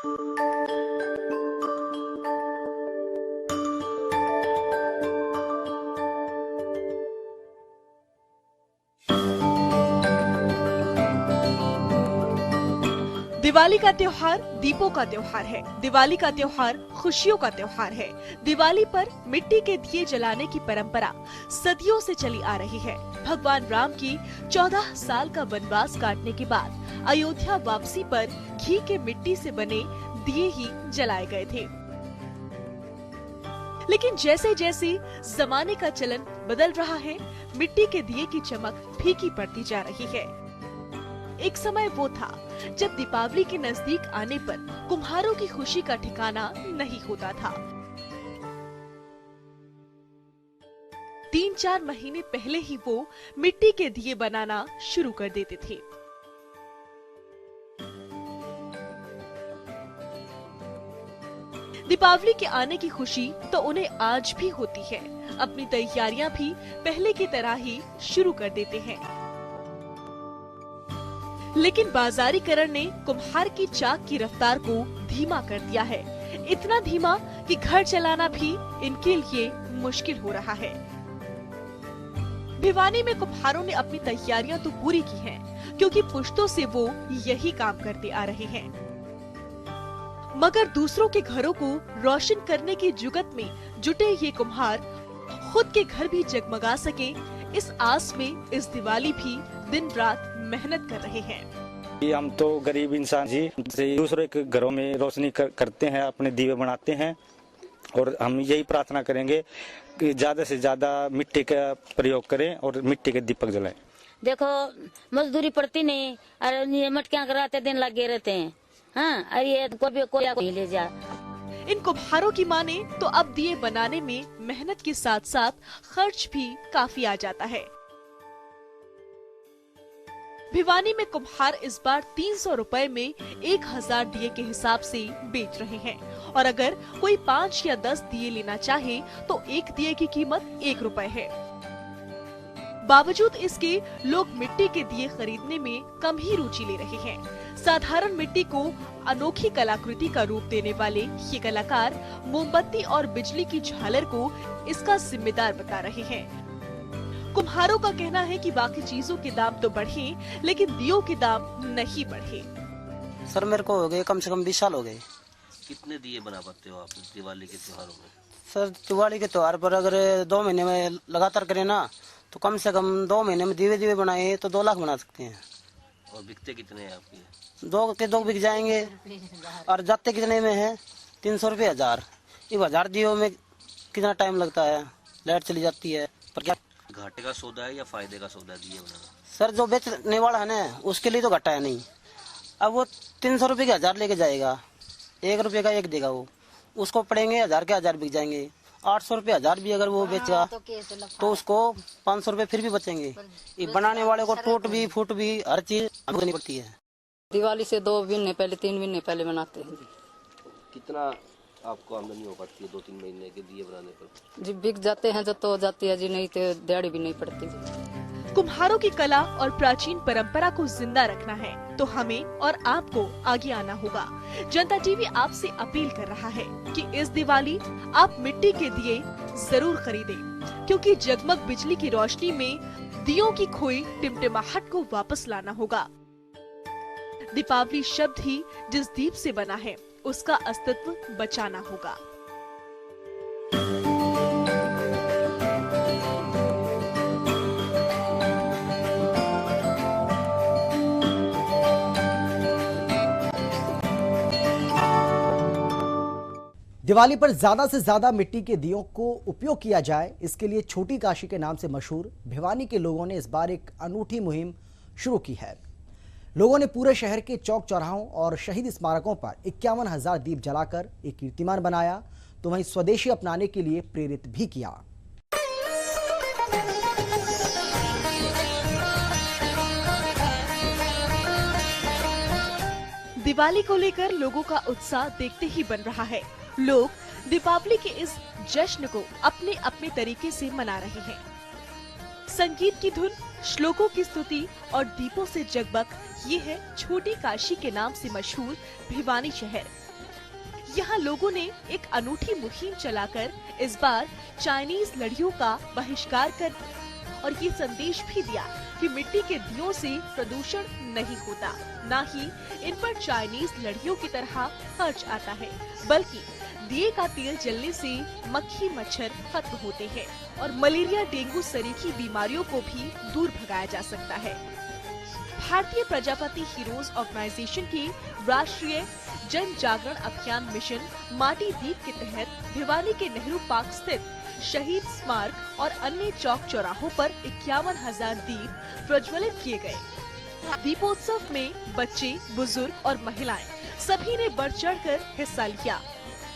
दिवाली का त्योहार दीपों का त्योहार है। दिवाली का त्योहार खुशियों का त्योहार है। दिवाली पर मिट्टी के दिए जलाने की परंपरा सदियों से चली आ रही है। भगवान राम की 14 साल का वनवास काटने के बाद अयोध्या वापसी पर घी के मिट्टी से बने दिए ही जलाए गए थे। लेकिन जैसे जैसे जमाने का चलन बदल रहा है, मिट्टी के दिए की चमक फीकी पड़ती जा रही है। एक समय वो था जब दीपावली के नजदीक आने पर कुम्हारों की खुशी का ठिकाना नहीं होता था। 3-4 महीने पहले ही वो मिट्टी के दिए बनाना शुरू कर देते थे। दीपावली के आने की खुशी तो उन्हें आज भी होती है। अपनी तैयारियां भी पहले की तरह ही शुरू कर देते हैं। लेकिन बाजारीकरण ने कुम्हार की चाक की रफ्तार को धीमा कर दिया है। इतना धीमा कि घर चलाना भी इनके लिए मुश्किल हो रहा है। भिवानी में कुम्हारों ने अपनी तैयारियां तो पूरी की हैं, क्योंकि पुश्तों से वो यही काम करते आ रहे हैं। मगर दूसरों के घरों को रोशन करने की जुगत में जुटे ये कुम्हार खुद के घर भी जगमगा सके, इस आस में इस दिवाली भी दिन रात मेहनत कर रहे हैं। हम तो गरीब इंसान जी, दूसरे के घरों में रोशनी करते हैं, अपने दीवे बनाते हैं, और हम यही प्रार्थना करेंगे कि ज्यादा से ज्यादा मिट्टी का प्रयोग करें और मिट्टी के दीपक जलाएं। देखो मजदूरी पड़ती नहीं, और मटकियां कराते दिन लगे रहते हैं। हाँ, और ये कोई ले जा। इन कुम्हारों की माने तो अब दिए बनाने में मेहनत के साथ साथ खर्च भी काफी आ जाता है। भिवानी में कुम्हार इस बार 300 रुपए में 1000 दिए के हिसाब से बेच रहे हैं, और अगर कोई 5 या 10 दिए लेना चाहे तो एक दिए की कीमत 1 रुपए है। बावजूद इसके लोग मिट्टी के दिए खरीदने में कम ही रुचि ले रहे हैं। साधारण मिट्टी को अनोखी कलाकृति का रूप देने वाले ये कलाकार मोमबत्ती और बिजली की झालर को इसका जिम्मेदार बता रहे हैं। कुम्हारों का कहना है कि बाकी चीजों के दाम तो बढ़े, लेकिन दियों के दाम नहीं बढ़े। सर मेरे को हो गए कम से कम 20 साल हो गए। कितने दिए बना पाते हो आप दिवाली के त्योहारों में? सर दिवाली के त्योहार पर अगर 2 महीने में लगातार करें ना, तो कम से कम 2 महीने में दिवे बनाए तो 2 लाख बना सकते हैं। और बिकते कितने हैं आपके? 2 के 2 बिक जाएंगे। और जाते कितने में है? 300 रुपये 1000। ये 1000 दियो में कितना टाइम लगता है, लाइट चली जाती है। पर क्या घाटे का सौदा है या फायदे का सौदा दिए बनाना? सर जो बेचने वाला है ना, उसके लिए तो घाटा है नहीं। अब वो 300 रुपये के 1000 लेके जाएगा, 1 रुपये का 1 देगा, वो उसको पड़ेंगे 1000 के 1000 बिक जाएंगे। 800 रुपये 1000 भी अगर वो बेचेगा तो उसको 500 रुपये फिर भी बचेंगे। ये बनाने वाले को टूट भी फूट भी हर चीज करनी पड़ती है। दिवाली से 2 महीने पहले 3 महीने पहले बनाते हैं। कितना आपको आमदनी हो पाती है 2-3 महीने के दिए बनाने पर? जी बिक जाते हैं जब तो जाती है जी, नहीं तो दिहाड़ी भी नहीं पड़ती जी। कुम्हारों की कला और प्राचीन परंपरा को जिंदा रखना है तो हमें और आपको आगे आना होगा। जनता टीवी आपसे अपील कर रहा है कि इस दिवाली आप मिट्टी के दिए जरूर खरीदें, क्योंकि जगमग बिजली की रोशनी में दियों की खोई टिमटिमाहट को वापस लाना होगा। दीपावली शब्द ही जिस दीप से बना है, उसका अस्तित्व बचाना होगा। दिवाली पर ज्यादा से ज्यादा मिट्टी के दियों को उपयोग किया जाए, इसके लिए छोटी काशी के नाम से मशहूर भिवानी के लोगों ने इस बार एक अनूठी मुहिम शुरू की है। लोगों ने पूरे शहर के चौक चौराहों और शहीद स्मारकों पर 51,000 दीप जलाकर एक कीर्तिमान बनाया, तो वहीं स्वदेशी अपनाने के लिए प्रेरित भी किया। दिवाली को लेकर लोगों का उत्साह देखते ही बन रहा है। लोग दीपावली के इस जश्न को अपने अपने तरीके से मना रहे हैं। संगीत की धुन, श्लोकों की स्तुति और दीपों से जगमग, ये है छोटी काशी के नाम से मशहूर भिवानी शहर। यहाँ लोगों ने एक अनूठी मुहिम चलाकर इस बार चाइनीज लड़ियों का बहिष्कार कर और ये संदेश भी दिया कि मिट्टी के दियों से प्रदूषण नहीं होता, न ही इन पर चाइनीज लड़ियों की तरह खर्च आता है, बल्कि दिए का तेल जलने से मक्खी मच्छर खत्म होते हैं और मलेरिया, डेंगू सरीखी बीमारियों को भी दूर भगाया जा सकता है। भारतीय प्रजापति हीरोज ऑर्गेनाइजेशन की राष्ट्रीय जन जागरण अभियान मिशन माटी दीप के तहत भिवानी के नेहरू पार्क स्थित शहीद स्मारक और अन्य चौक चौराहों पर 51,000 दीप प्रज्वलित किए गए। दीपोत्सव में बच्चे, बुजुर्ग और महिलाएं सभी ने बढ़ चढ़कर हिस्सा लिया।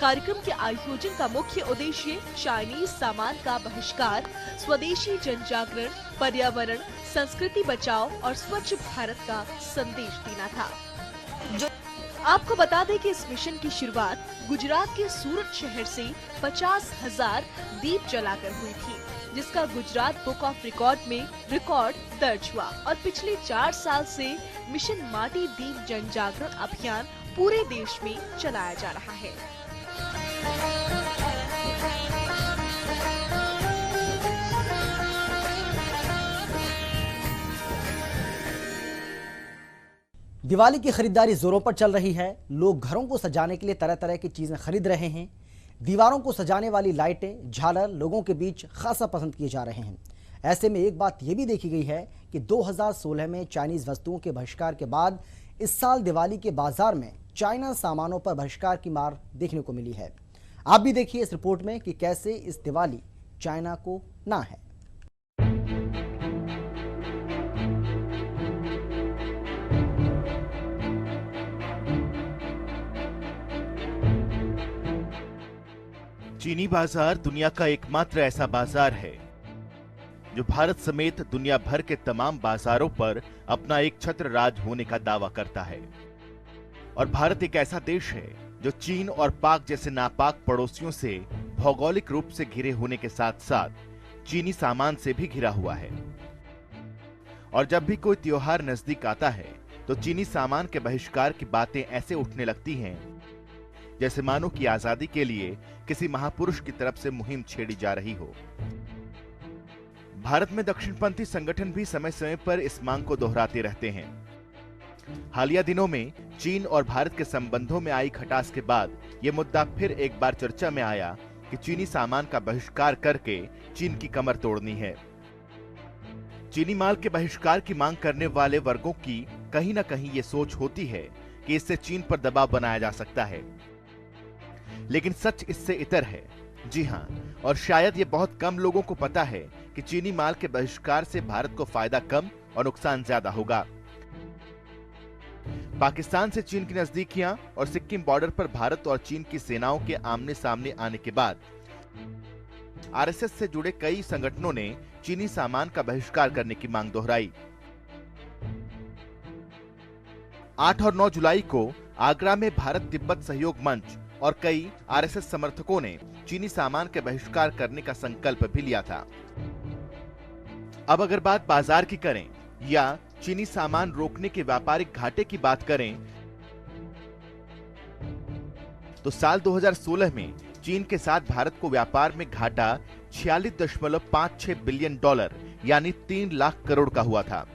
कार्यक्रम के आयोजन का मुख्य उद्देश्य चाइनीज सामान का बहिष्कार, स्वदेशी जन जागरण, पर्यावरण, संस्कृति बचाओ और स्वच्छ भारत का संदेश देना था। आपको बता दें कि इस मिशन की शुरुआत गुजरात के सूरत शहर से 50,000 दीप जलाकर हुई थी, जिसका गुजरात बुक ऑफ रिकॉर्ड में रिकॉर्ड दर्ज हुआ और पिछले 4 साल से मिशन माटी दीप जन जागरण अभियान पूरे देश में चलाया जा रहा है। दिवाली की खरीदारी जोरों पर चल रही है। लोग घरों को सजाने के लिए तरह तरह की चीजें खरीद रहे हैं। दीवारों को सजाने वाली लाइटें, झालर लोगों के बीच खासा पसंद किए जा रहे हैं। ऐसे में एक बात यह भी देखी गई है कि 2016 में चाइनीज वस्तुओं के बहिष्कार के बाद इस साल दिवाली के बाजार में चाइना सामानों पर बहिष्कार की मार देखने को मिली है। आप भी देखिए इस रिपोर्ट में कि कैसे इस दिवाली चाइना को ना है। चीनी बाजार दुनिया का एकमात्र ऐसा बाजार है जो भारत समेत दुनिया भर के तमाम बाजारों पर अपना एक छत्र राज होने का दावा करता है। और भारत एक ऐसा देश है जो चीन और पाक जैसे नापाक पड़ोसियों से भौगोलिक रूप से घिरे होने के साथ साथ चीनी सामान से भी घिरा हुआ है। और जब भी कोई त्योहार नजदीक आता है तो चीनी सामान के बहिष्कार की बातें ऐसे उठने लगती हैं जैसे मानो कि आजादी के लिए किसी महापुरुष की तरफ से मुहिम छेड़ी जा रही हो। भारत में दक्षिणपंथी संगठन भी समय समय पर इस मांग को दोहराते रहते हैं। हालिया दिनों में चीन और भारत के संबंधों में आई खटास के बाद यह मुद्दा फिर एक बार चर्चा में आया कि चीनी सामान का बहिष्कार करके चीन की कमर तोड़नी है। चीनी माल के बहिष्कार की मांग करने वाले वर्गों की कहीं न कहीं ये सोच होती है कि इससे चीन पर दबाव बनाया जा सकता है, लेकिन सच इससे इतर है। जी हां, और शायद ये बहुत कम लोगों को पता है कि चीनी माल के बहिष्कार से भारत को फायदा कम और नुकसान ज्यादा होगा। पाकिस्तान से चीन की नजदीकियां और सिक्किम बॉर्डर पर भारत और चीन की सेनाओं के आमने सामने आने के बाद आरएसएस से जुड़े कई संगठनों ने चीनी सामान का बहिष्कार करने की मांग दोहराई। 8 और 9 जुलाई को आगरा में भारत तिब्बत सहयोग मंच और कई आरएसएस समर्थकों ने चीनी सामान के बहिष्कार करने का संकल्प भी लिया था। अब अगर बात बाजार की करें या चीनी सामान रोकने के व्यापारिक घाटे की बात करें तो साल 2016 में चीन के साथ भारत को व्यापार में घाटा 46.56 बिलियन डॉलर यानी 3 लाख करोड़ का हुआ था।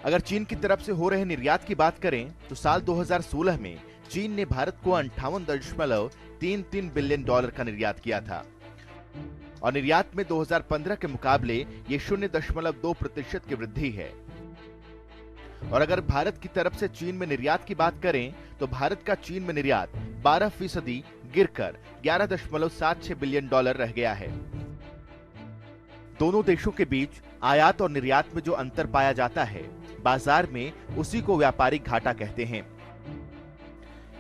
अगर चीन की तरफ से हो रहे निर्यात की बात करें तो साल 2016 में चीन ने भारत को 58.33 बिलियन डॉलर का निर्यात किया था और निर्यात में 2015 के मुकाबले ये 0.2% की वृद्धि है। और अगर भारत की तरफ से चीन में निर्यात की बात करें तो भारत का चीन में निर्यात 12% गिरकर 11.76 बिलियन डॉलर रह गया है। दोनों देशों के बीच आयात और निर्यात में जो अंतर पाया जाता है बाजार में, उसी को व्यापारिक घाटा कहते हैं।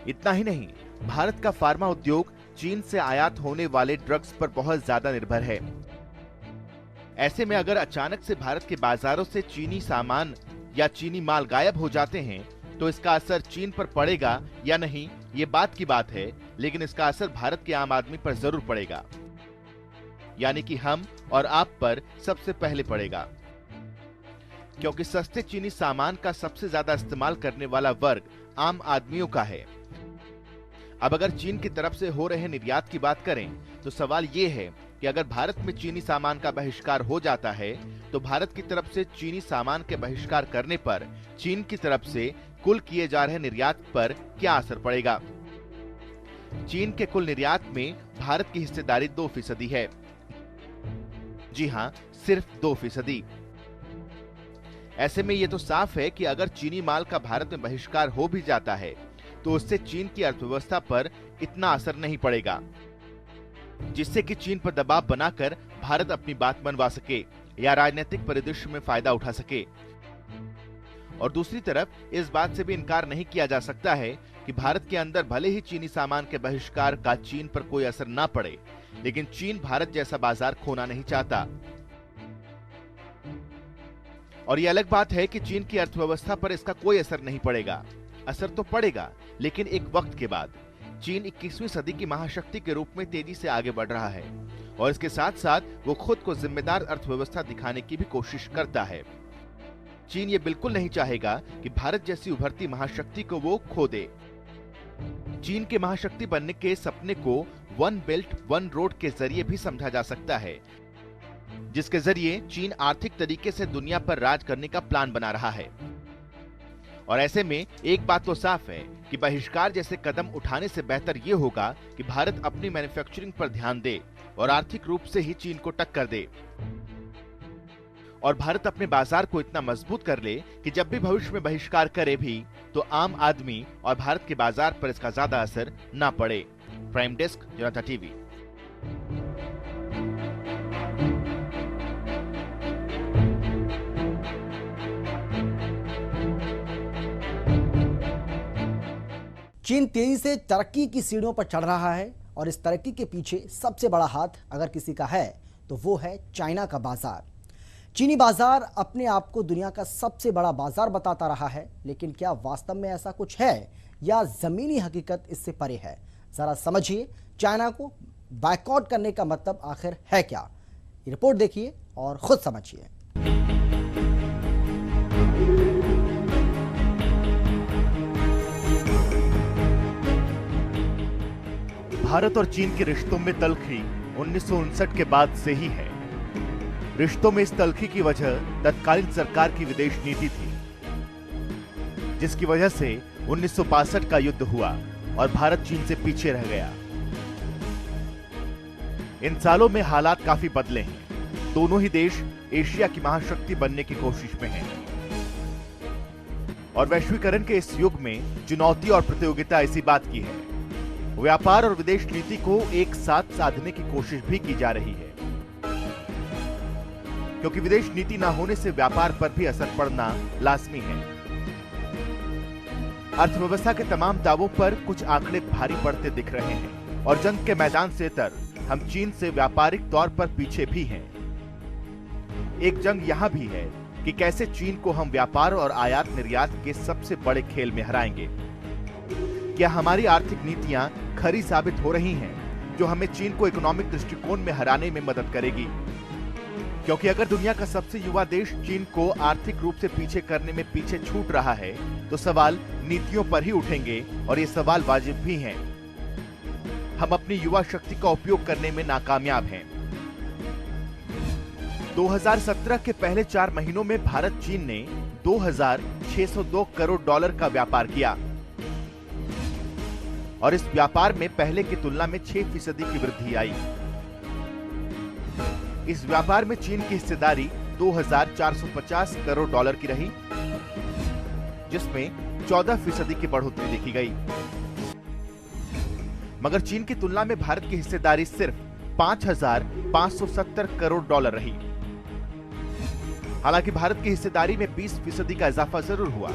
इतना ही नहीं, भारत का फार्मा उद्योग चीन से आयात होने वाले ड्रग्स पर बहुत ज्यादा निर्भर है। ऐसे में अगर अचानक से भारत के बाजारों से चीनी सामान या चीनी माल गायब हो जाते हैं तो इसका असर चीन पर पड़ेगा या नहीं, ये बात की बात है, लेकिन इसका असर भारत के आम आदमी पर जरूर पड़ेगा, यानी कि हम और आप पर सबसे पहले पड़ेगा, क्योंकि सस्ते चीनी सामान का सबसे ज्यादा इस्तेमाल करने वाला वर्ग आम आदमियों का है। अब अगर चीन की तरफ से हो रहे निर्यात की बात करें तो सवाल ये है कि अगर भारत में चीनी सामान का बहिष्कार हो जाता है तो भारत की तरफ से चीनी सामान के बहिष्कार करने पर चीन की तरफ से कुल किए जा रहे निर्यात पर क्या असर पड़ेगा। चीन के कुल निर्यात में भारत की हिस्सेदारी 2% है। जी हां, सिर्फ 2%। ऐसे में ये तो साफ है कि अगर चीनी माल का भारत में बहिष्कार हो भी जाता है तो उससे चीन की अर्थव्यवस्था पर इतना असर नहीं पड़ेगा जिससे कि चीन पर दबाव बनाकर भारत अपनी बात मनवा सके या राजनीतिक परिदृश्य में फायदा उठा सके। और दूसरी तरफ इस बात से भी इनकार नहीं किया जा सकता है कि भारत के अंदर भले ही चीनी सामान के बहिष्कार का चीन पर कोई असर ना पड़े, लेकिन चीन भारत जैसा बाजार खोना नहीं चाहता। और ये अलग बात है कि चीन की अर्थव्यवस्था पर इसका कोई असर नहीं पड़ेगा। असर तो पड़ेगा, लेकिन एक वक्त के बाद। चीन 21वीं सदी की महाशक्ति के रूप में तेजी से आगे बढ़ रहा है और इसके साथ साथ वो खुद को जिम्मेदार अर्थव्यवस्था दिखाने की भी कोशिश करता है। चीन ये बिल्कुल नहीं चाहेगा कि भारत जैसी उभरती महाशक्ति को वो खो दे। चीन के महाशक्ति बनने के सपने को वन बेल्ट वन रोड के जरिए भी समझा जा सकता है, जिसके जरिए चीन आर्थिक तरीके से दुनिया पर राज करने का प्लान बना रहा है। और ऐसे में एक बात तो साफ है कि बहिष्कार जैसे कदम उठाने से बेहतर ये होगा कि भारत अपनी मैन्युफैक्चरिंग पर ध्यान दे और आर्थिक रूप से ही चीन को टक्कर दे और भारत अपने बाजार को इतना मजबूत कर ले कि जब भी भविष्य में बहिष्कार करे भी तो आम आदमी और भारत के बाजार पर इसका ज्यादा असर ना पड़े। प्राइम डेस्क, जनता टीवी। चीन तेजी से तरक्की की सीढ़ियों पर चढ़ रहा है और इस तरक्की के पीछे सबसे बड़ा हाथ अगर किसी का है तो वो है चाइना का बाजार। चीनी बाजार अपने आप को दुनिया का सबसे बड़ा बाजार बताता रहा है, लेकिन क्या वास्तव में ऐसा कुछ है या जमीनी हकीकत इससे परे है? जरा समझिए, चाइना को बायकॉट करने का मतलब आखिर है क्या? ये रिपोर्ट देखिए और खुद समझिए। भारत और चीन के रिश्तों में तल्खी 1959 के बाद से ही है। रिश्तों में इस तल्खी की वजह तत्कालीन सरकार की विदेश नीति थी, जिसकी वजह से 1962 का युद्ध हुआ और भारत चीन से पीछे रह गया। इन सालों में हालात काफी बदले हैं। दोनों ही देश एशिया की महाशक्ति बनने की कोशिश में हैं। और वैश्वीकरण के इस युग में चुनौती और प्रतियोगिता इसी बात की है। व्यापार और विदेश नीति को एक साथ साधने की कोशिश भी की जा रही है, क्योंकि विदेश नीति न होने से व्यापार पर भी असर पड़ना लाजमी है। अर्थव्यवस्था के तमाम दावों पर कुछ आंकड़े भारी पड़ते दिख रहे हैं और जंग के मैदान से तर हम चीन से व्यापारिक तौर पर पीछे भी हैं। एक जंग यहां भी है कि कैसे चीन को हम व्यापार और आयात निर्यात के सबसे बड़े खेल में हराएंगे। क्या हमारी आर्थिक नीतियां खरी साबित हो रही हैं, जो हमें चीन को इकोनॉमिक दृष्टिकोण में हराने में मदद करेगी? क्योंकि अगर दुनिया का सबसे युवा देश चीन को आर्थिक रूप से पीछे करने में पीछे छूट रहा है तो सवाल नीतियों पर ही उठेंगे और ये सवाल वाजिब भी हैं। हम अपनी युवा शक्ति का उपयोग करने में नाकामयाब हैं। 2017 के पहले 4 महीनों में भारत चीन ने 2602 करोड़ डॉलर का व्यापार किया और इस व्यापार में पहले की तुलना में 6% की वृद्धि आई। इस व्यापार में चीन की हिस्सेदारी 2450 करोड़ डॉलर की रही, जिसमें 14% की बढ़ोतरी देखी गई। मगर चीन की तुलना में भारत की हिस्सेदारी सिर्फ 5570 करोड़ डॉलर रही। हालांकि भारत की हिस्सेदारी में 20% का इजाफा जरूर हुआ,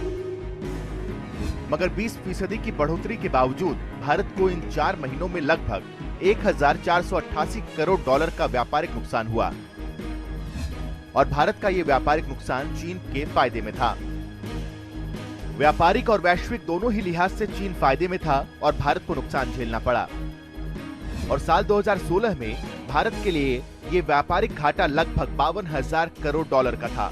मगर 20% की बढ़ोतरी के बावजूद भारत को इन 4 महीनों में लगभग 1488 करोड़ डॉलर का व्यापारिक नुकसान हुआ और भारत का यह व्यापारिक नुकसान चीन के फायदे में था। व्यापारिक और वैश्विक दोनों ही लिहाज से चीन फायदे में था और भारत को नुकसान झेलना पड़ा। और साल 2016 में भारत के लिए यह व्यापारिक घाटा लगभग 52,000 करोड़ डॉलर का था।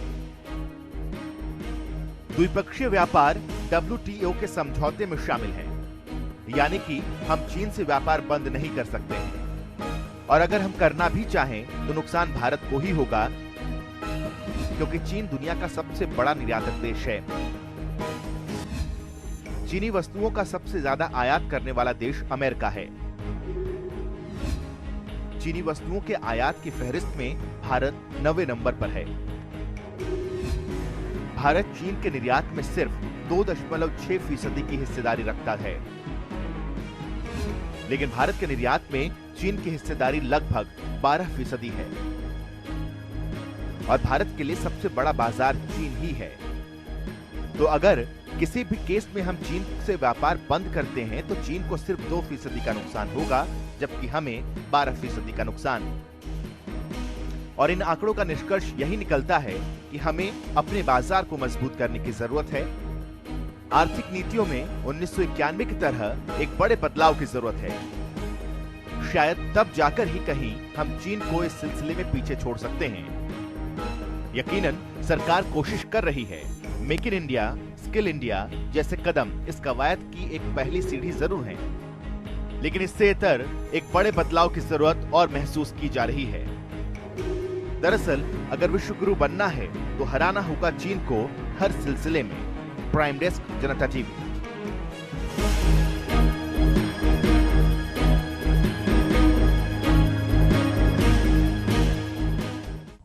द्विपक्षीय व्यापार WTO के समझौते में शामिल है। यानी कि हम चीन से व्यापार बंद नहीं कर सकते हैं। और अगर हम करना भी चाहें तो नुकसान भारत को ही होगा, क्योंकि चीन दुनिया का सबसे बड़ा निर्यातक देश है। चीनी वस्तुओं का सबसे ज्यादा आयात करने वाला देश अमेरिका है। चीनी वस्तुओं के आयात की फहरिस्त में भारत 9वें नंबर पर है। भारत चीन के निर्यात में सिर्फ 2.6% की हिस्सेदारी रखता है, लेकिन भारत के निर्यात में चीन की हिस्सेदारी लगभग 12% है और भारत के लिए सबसे बड़ा बाजार चीन ही है। तो अगर किसी भी केस में हम चीन से व्यापार बंद करते हैं तो चीन को सिर्फ 2% का नुकसान होगा, जबकि हमें 12% का नुकसान। और इन आंकड़ों का निष्कर्ष यही निकलता है कि हमें अपने बाजार को मजबूत करने की जरूरत है। आर्थिक नीतियों में 1991 की तरह एक बड़े बदलाव की जरूरत है। शायद तब जाकर ही कहीं हम चीन को इस सिलसिले में पीछे छोड़ सकते हैं। यकीनन सरकार कोशिश कर रही है। Make in India, skill India जैसे कदम इस कवायद की एक पहली सीढ़ी जरूर है, लेकिन इससे इतर एक बड़े बदलाव की जरूरत और महसूस की जा रही है। दरअसल अगर विश्व गुरु बनना है तो हराना होगा चीन को हर सिलसिले में। प्राइम डेस्क, जनता टीवी।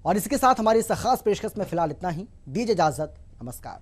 और इसके साथ हमारी इस खास पेशकश में फिलहाल इतना ही। दीजिए इजाजत, नमस्कार।